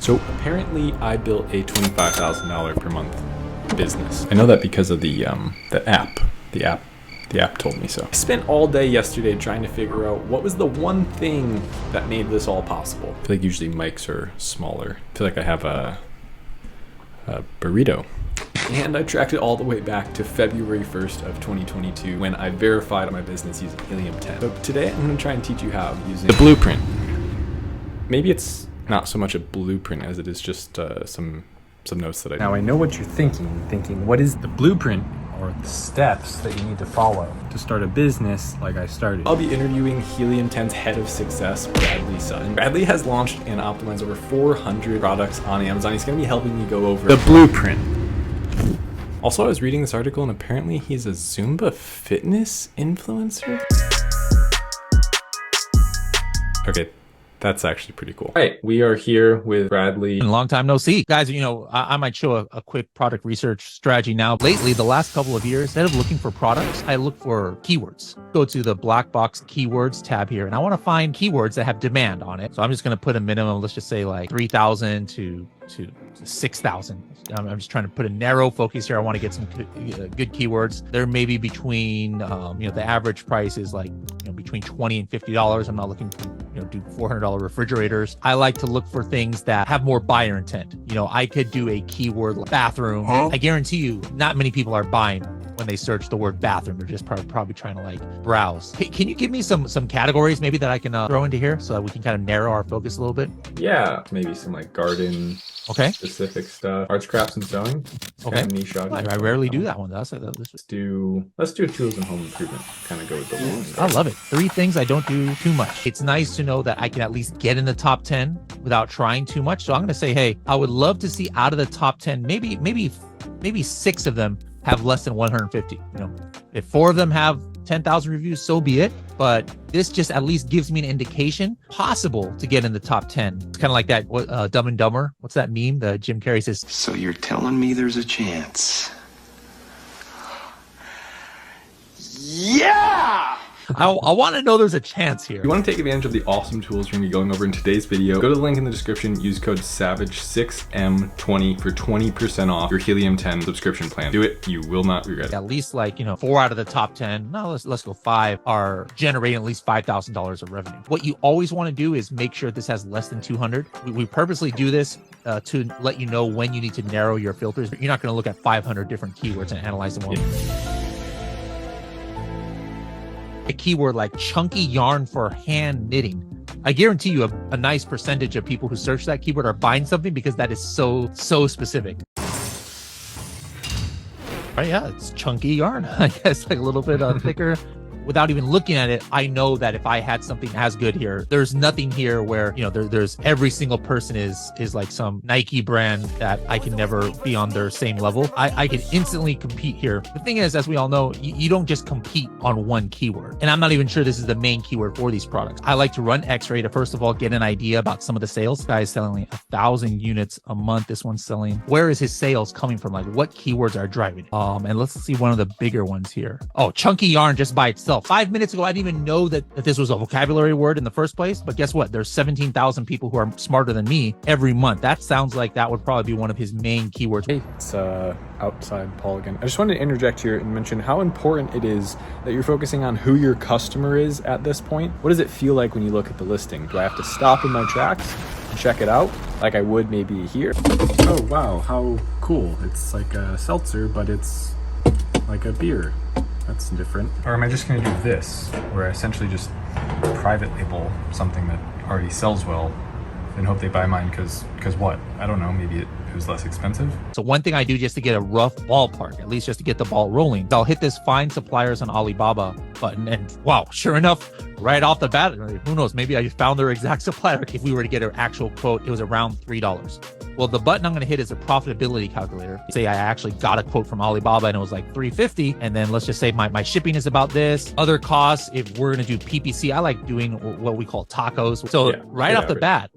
So apparently I built a $25,000 per month business. I know that because of the app. The app told me so. I spent all day yesterday trying to figure out what was the one thing that made this all possible. I feel like usually mics are smaller. I feel like I have a burrito. And I tracked it all the way back to February 1st of 2022 when I verified my business using Helium 10. So today I'm gonna try and teach you how using the blueprint. Maybe it's not so much a blueprint as it is just some notes that I... Now I know what you're thinking, what is the blueprint or the steps that you need to follow to start a business like I started. I'll be interviewing Helium 10's head of success, Bradley Sutton. Bradley has launched and optimized over 400 products on Amazon. He's gonna be helping me go over the blueprint. Also, I was reading this article and apparently he's a Zumba fitness influencer. Okay. That's actually pretty cool. All right, we are here with Bradley. Long time no see. Guys, you know, I might show a quick product research strategy now. Lately, the last couple of years, instead of looking for products, I look for keywords. Go to the black box keywords tab here, and I want to find keywords that have demand on it. So I'm just going to put a minimum, let's just say like 3,000 to 6,000. I'm just trying to put a narrow focus here. I want to get some good keywords. There may be between, the average price is like, between $20 and $50. I'm not looking to, do $400 refrigerators. I like to look for things that have more buyer intent. I could do a keyword like bathroom. I guarantee you, not many people are buying when they search the word bathroom. They're just probably trying to like browse. Hey, can you give me some categories maybe that I can throw into here so that we can kind of narrow our focus a little bit? Yeah, maybe some like garden. Okay. Specific stuff. Arts, crafts, and sewing. Okay. Kind of niche audience. I rarely do that one. Let's do tools and home improvement. Kind of go with the one. I love it. 3 things I don't do too much. It's nice to know that I can at least get in the top 10 without trying too much. So I'm going to say, hey, I would love to see out of the top 10, maybe 6 of them have less than 150. If 4 of them have 10,000 reviews, so be it. But this just at least gives me an indication possible to get in the top 10. It's kind of like that Dumb and Dumber. What's that meme? The Jim Carrey says, "So you're telling me there's a chance?" Yeah! I want to know there's a chance here. If you want to take advantage of the awesome tools we're going to be going over in today's video, go to the link in the description, use code SAVAGE6M20 for 20% off your Helium 10 subscription plan. Do it, you will not regret it. At least 4 out of the top 10, no, let's go 5, are generating at least $5,000 of revenue. What you always want to do is make sure this has less than 200. We purposely do this to let you know when you need to narrow your filters. You're not going to look at 500 different keywords and analyze them all. Yeah. A keyword like chunky yarn for hand knitting. I guarantee you a nice percentage of people who search that keyword are buying something because that is so specific. Right, yeah, it's chunky yarn. I guess like a little bit thicker. Without even looking at it, I know that if I had something as good here, there's nothing here where, there's every single person is like some Nike brand that I can never be on their same level. I can instantly compete here. The thing is, as we all know, you don't just compete on one keyword. And I'm not even sure this is the main keyword for these products. I like to run X-ray to, first of all, get an idea about some of the sales. This guy is selling like 1,000 units a month. This one's selling. Where is his sales coming from? Like what keywords are driving it? And let's see one of the bigger ones here. Oh, chunky yarn just by itself. 5 minutes ago, I didn't even know that this was a vocabulary word in the first place. But guess what? There's 17,000 people who are smarter than me every month. That sounds like that would probably be one of his main keywords. Hey, it's outside Paul again. I just wanted to interject here and mention how important it is that you're focusing on who your customer is at this point. What does it feel like when you look at the listing? Do I have to stop in my tracks and check it out like I would maybe here? Oh, wow. How cool. It's like a seltzer, but it's like a beer. That's different. Or am I just going to do this, where I essentially just private label something that already sells well and hope they buy mine because what? I don't know, maybe it was less expensive. So one thing I do just to get a rough ballpark, at least just to get the ball rolling, I'll hit this find suppliers on Alibaba button and wow, sure enough, right off the bat, who knows, maybe I just found their exact supplier. If we were to get an actual quote, it was around $3. Well, the button I'm going to hit is a profitability calculator. Say I actually got a quote from Alibaba and it was like $3.50. And then let's just say my shipping is about this. Other costs, if we're going to do PPC, I like doing what we call tacos. So right off the bat,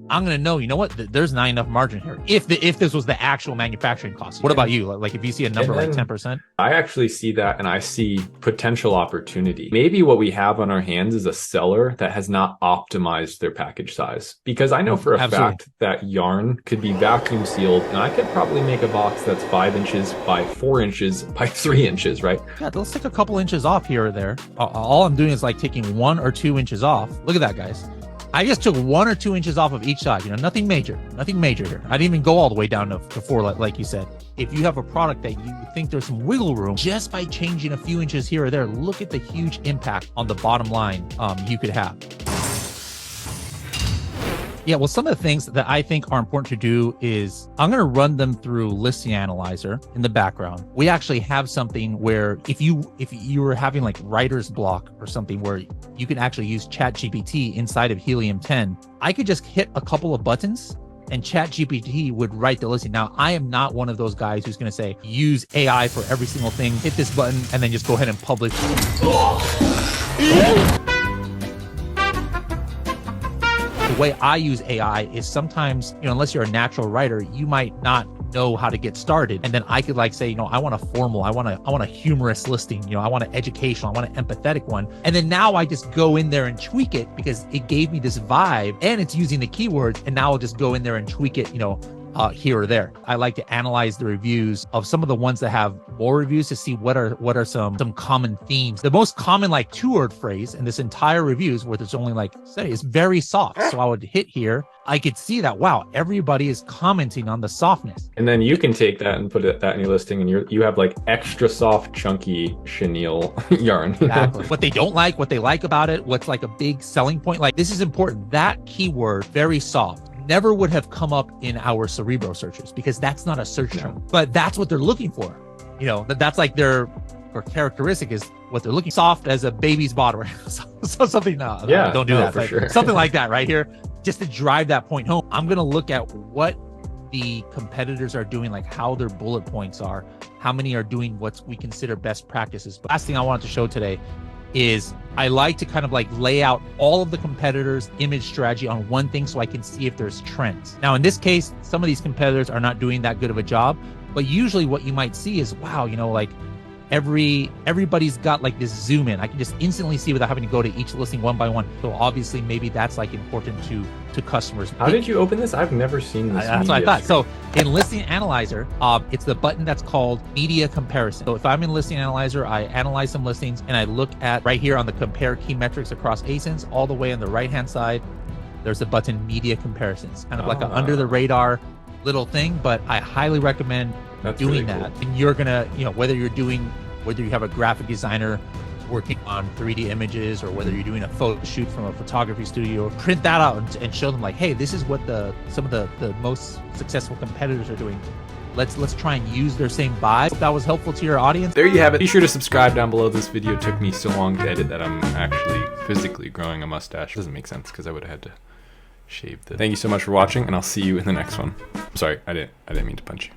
I'm going to know, you know what, there's not enough margin here. If this was the actual manufacturing cost. What about you? Like if you see a number like 10%? I actually see that and I see potential opportunity. Maybe what we have on our hands is a seller that has not optimized their package size. Because I know for a Absolutely. fact that yarn could be vacuum sealed, and I could probably make a box that's 5 inches by 4 inches by 3 inches, right? Yeah, let's take a couple inches off here or there. All I'm doing is like taking 1 or 2 inches off. Look at that, guys. I just took 1 or 2 inches off of each side. Nothing major here. I didn't even go all the way down to 4, like you said. If you have a product that you think there's some wiggle room, just by changing a few inches here or there, look at the huge impact on the bottom line you could have. Yeah, well, some of the things that I think are important to do is I'm going to run them through Listing Analyzer in the background. We actually have something where if you were having like writer's block or something where you can actually use ChatGPT inside of Helium 10, I could just hit a couple of buttons and ChatGPT would write the listing. Now, I am not one of those guys who's going to say, use AI for every single thing, hit this button, and then just go ahead and publish. The way I use AI is sometimes, unless you're a natural writer, you might not know how to get started. And then I could like say, I want a formal, I want a humorous listing, I want an educational, I want an empathetic one. And then now I just go in there and tweak it because it gave me this vibe and it's using the keywords. And now I'll just go in there and tweak it, here or there. I like to analyze the reviews of some of the ones that have more reviews to see what are some common themes. The most common like 2-word phrase in this entire reviews where there's only like say is very soft. So I would hit here. I could see that, wow, everybody is commenting on the softness. And then you can take that and put that in your listing and you have like extra soft, chunky chenille yarn. Exactly. What they don't like, what they like about it, what's like a big selling point. Like this is important. That keyword, very soft, never would have come up in our Cerebro searches because that's not a search term, but that's what they're looking for. That's like their characteristic is what they're looking soft as a baby's bottom. So something, don't do that. For sure. Something like that right here, just to drive that point home. I'm going to look at what the competitors are doing, like how their bullet points are, how many are doing what we consider best practices. But last thing I wanted to show today is I like to kind of like lay out all of the competitors' image strategy on one thing so I can see if there's trends. Now, in this case, some of these competitors are not doing that good of a job, but usually what you might see is, wow, like everybody's got like this zoom in. I can just instantly see without having to go to each listing one by one. So obviously maybe that's like important to customers. How did you open this? I've never seen this. That's what I thought. So in Listing Analyzer, it's the button that's called Media Comparison. So if I'm in Listing Analyzer, I analyze some listings and I look at right here on the compare key metrics across ASINs, all the way on the right-hand side, there's a button Media Comparisons, kind of like an under the radar little thing, but I highly recommend doing really that. cool. And you're gonna, whether you have a graphic designer working on 3D images or whether you're doing a photo shoot from a photography studio, print that out and show them like, hey, this is what some of the most successful competitors are doing. Let's try and use their same vibe. Hope that was helpful to your audience. There you have it. Be sure to subscribe down below. This video took me so long to edit that I'm actually physically growing a mustache. It doesn't make sense because I would have had to shave this. Thank you so much for watching, and I'll see you in the next one. I'm sorry, I didn't mean to punch you.